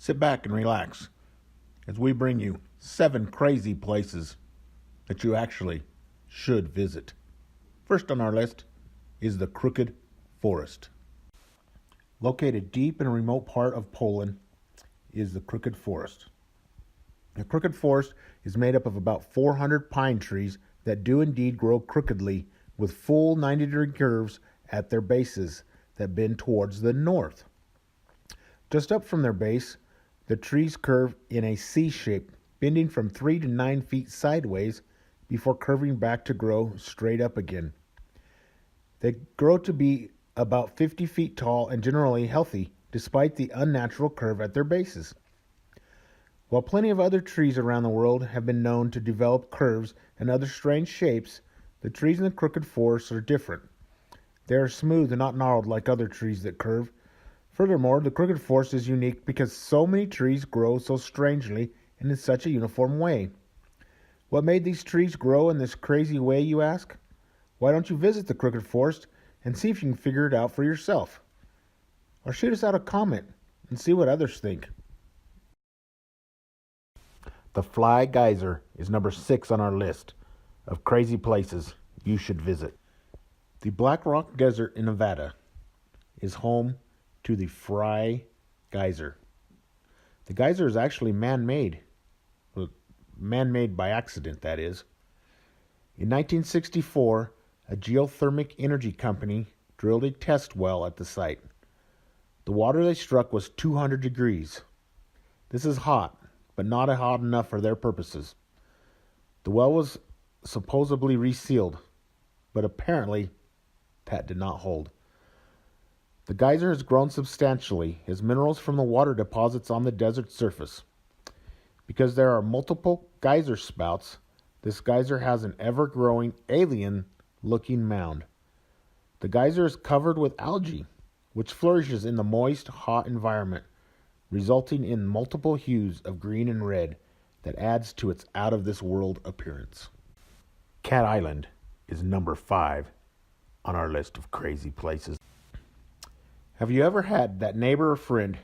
Sit back and relax as we bring you 7 crazy places that you actually should visit. First on our list is the Crooked Forest. Located deep in a remote part of Poland is the Crooked Forest. The Crooked Forest is made up of about 400 pine trees that do indeed grow crookedly with full 90-degree curves at their bases that bend towards the north. Just up from their base, the trees curve in a C shape, bending from 3 to 9 feet sideways before curving back to grow straight up again. They grow to be about 50 feet tall and generally healthy, despite the unnatural curve at their bases. While plenty of other trees around the world have been known to develop curves and other strange shapes, the trees in the Crooked Forest are different. They are smooth and not gnarled like other trees that curve. Furthermore, the Crooked Forest is unique because so many trees grow so strangely and in such a uniform way. What made these trees grow in this crazy way, you ask? Why don't you visit the Crooked Forest and see if you can figure it out for yourself? Or shoot us out a comment and see what others think. The Fly Geyser is number 6 on our list of crazy places you should visit. The Black Rock Desert in Nevada is home to the Fly Geyser. The geyser is actually man-made. Well, man-made by accident, that is. In 1964, a geothermal energy company drilled a test well at the site. The water they struck was 200 degrees. This is hot, but not hot enough for their purposes. The well was supposedly resealed, but apparently that did not hold. The geyser has grown substantially as minerals from the water deposits on the desert surface. Because there are multiple geyser spouts, this geyser has an ever-growing, alien-looking mound. The geyser is covered with algae, which flourishes in the moist, hot environment, resulting in multiple hues of green and red that adds to its out-of-this-world appearance. Cat Island is number 5 on our list of crazy places. Have you ever had that neighbor or friend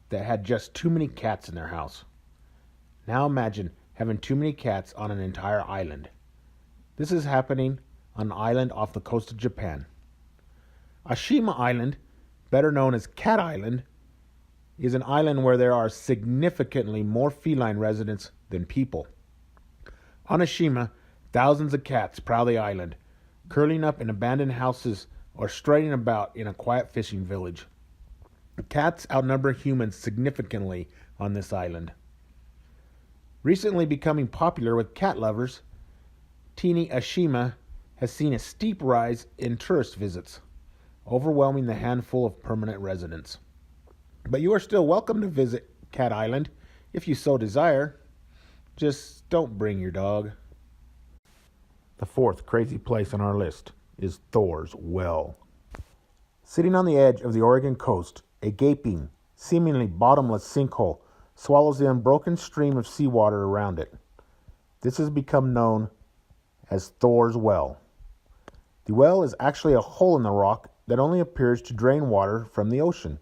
that had just too many cats in their house? Now imagine having too many cats on an entire island. This is happening on an island off the coast of Japan. Ashima Island, better known as Cat Island, is an island where there are significantly more feline residents than people. On Ashima, thousands of cats prowl the island, curling up in abandoned houses or straying about in a quiet fishing village. Cats outnumber humans significantly on this island. Recently becoming popular with cat lovers, teeny Ashima has seen a steep rise in tourist visits, overwhelming the handful of permanent residents. But you are still welcome to visit Cat Island if you so desire. Just don't bring your dog. The 4th crazy place on our list is Thor's Well. Sitting on the edge of the Oregon coast, a gaping, seemingly bottomless sinkhole swallows the unbroken stream of seawater around it. This has become known as Thor's Well. The well is actually a hole in the rock that only appears to drain water from the ocean.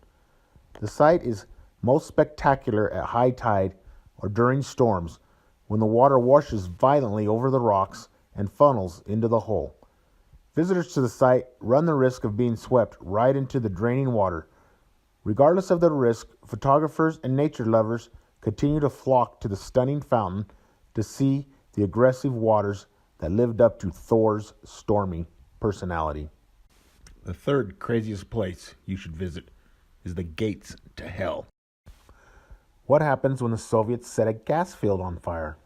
The site is most spectacular at high tide or during storms when the water washes violently over the rocks and funnels into the hole. Visitors to the site run the risk of being swept right into the draining water. Regardless of the risk, photographers and nature lovers continue to flock to the stunning fountain to see the aggressive waters that lived up to Thor's stormy personality. The 3rd craziest place you should visit is the gates to hell. What happens when the Soviets set a gas field on fire?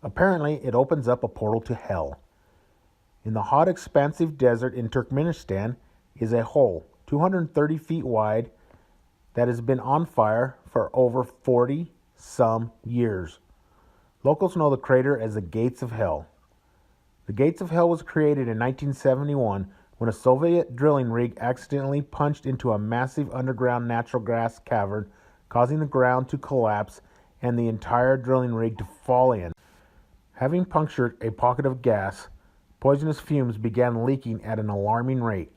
Apparently, it opens up a portal to hell. In the hot, expansive desert in Turkmenistan is a hole 230 feet wide that has been on fire for over 40-some years. Locals know the crater as the Gates of Hell. The Gates of Hell was created in 1971 when a Soviet drilling rig accidentally punched into a massive underground natural gas cavern, causing the ground to collapse and the entire drilling rig to fall in. Having punctured a pocket of gas, poisonous fumes began leaking at an alarming rate.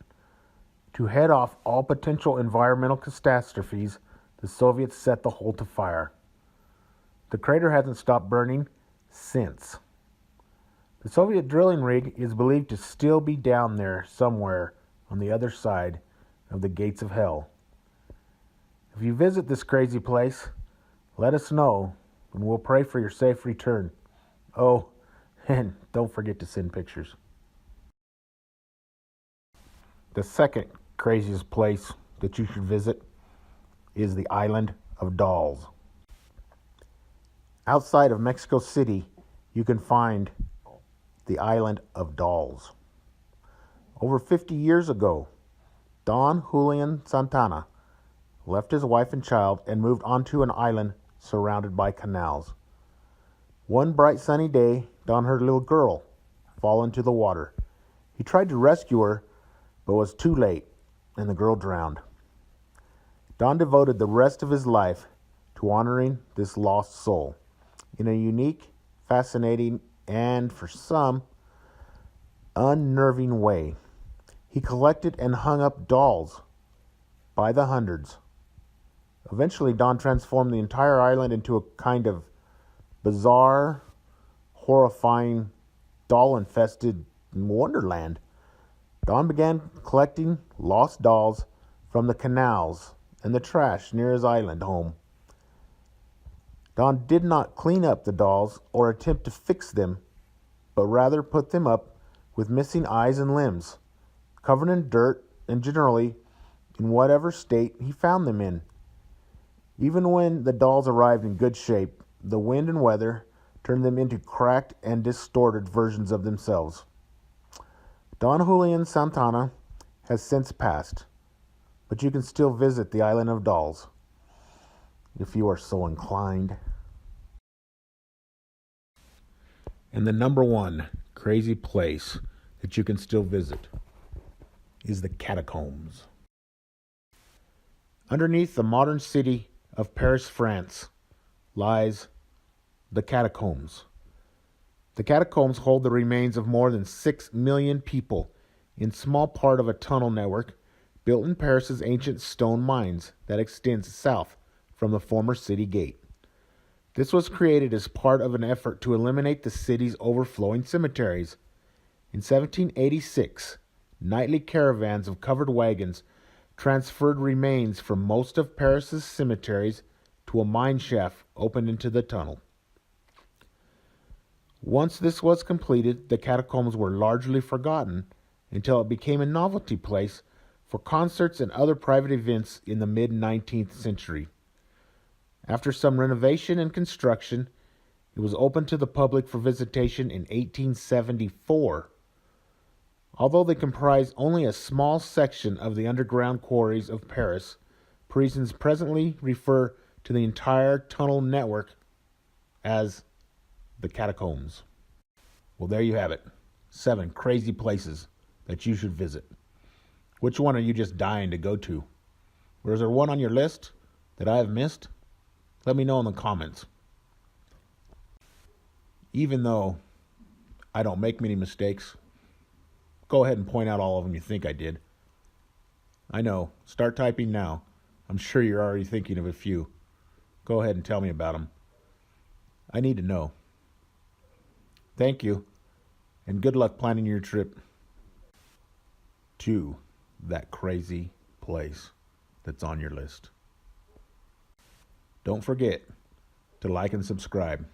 To head off all potential environmental catastrophes, the Soviets set the hole to fire. The crater hasn't stopped burning since. The Soviet drilling rig is believed to still be down there somewhere on the other side of the gates of hell. If you visit this crazy place, let us know and we'll pray for your safe return. Oh, and don't forget to send pictures. The second craziest place that you should visit is the Island of Dolls. Outside of Mexico City, you can find the Island of Dolls. Over 50 years ago, Don Julian Santana left his wife and child and moved onto an island surrounded by canals. One bright sunny day, Don heard a little girl fall into the water. He tried to rescue her, but was too late, and the girl drowned. Don devoted the rest of his life to honoring this lost soul in a unique, fascinating, and for some, unnerving way. He collected and hung up dolls by the hundreds. Eventually, Don transformed the entire island into a kind of bizarre, horrifying, doll-infested wonderland. Don began collecting lost dolls from the canals and the trash near his island home. Don did not clean up the dolls or attempt to fix them, but rather put them up with missing eyes and limbs, covered in dirt and generally in whatever state he found them in. Even when the dolls arrived in good shape, the wind and weather turned them into cracked and distorted versions of themselves. Don Julian Santana has since passed, but you can still visit the Island of Dolls if you are so inclined. And the number one crazy place that you can still visit is the catacombs. Underneath the modern city of Paris, France, lies the catacombs. The catacombs hold the remains of more than 6 million people in small part of a tunnel network built in Paris's ancient stone mines that extends south from the former city gate. This was created as part of an effort to eliminate the city's overflowing cemeteries. In 1786, nightly caravans of covered wagons transferred remains from most of Paris's cemeteries to a mine shaft opened into the tunnel. Once this was completed, the catacombs were largely forgotten until it became a novelty place for concerts and other private events in the mid-19th century. After some renovation and construction, it was opened to the public for visitation in 1874. Although they comprise only a small section of the underground quarries of Paris, Parisians presently refer to the entire tunnel network as the catacombs. Well, there you have it. 7 crazy places that you should visit. Which one are you just dying to go to? Or is there one on your list that I have missed? Let me know in the comments. Even though I don't make many mistakes, go ahead and point out all of them you think I did. I know. Start typing now. I'm sure you're already thinking of a few. Go ahead and tell me about them. I need to know. Thank you, and good luck planning your trip to that crazy place that's on your list. Don't forget to like and subscribe.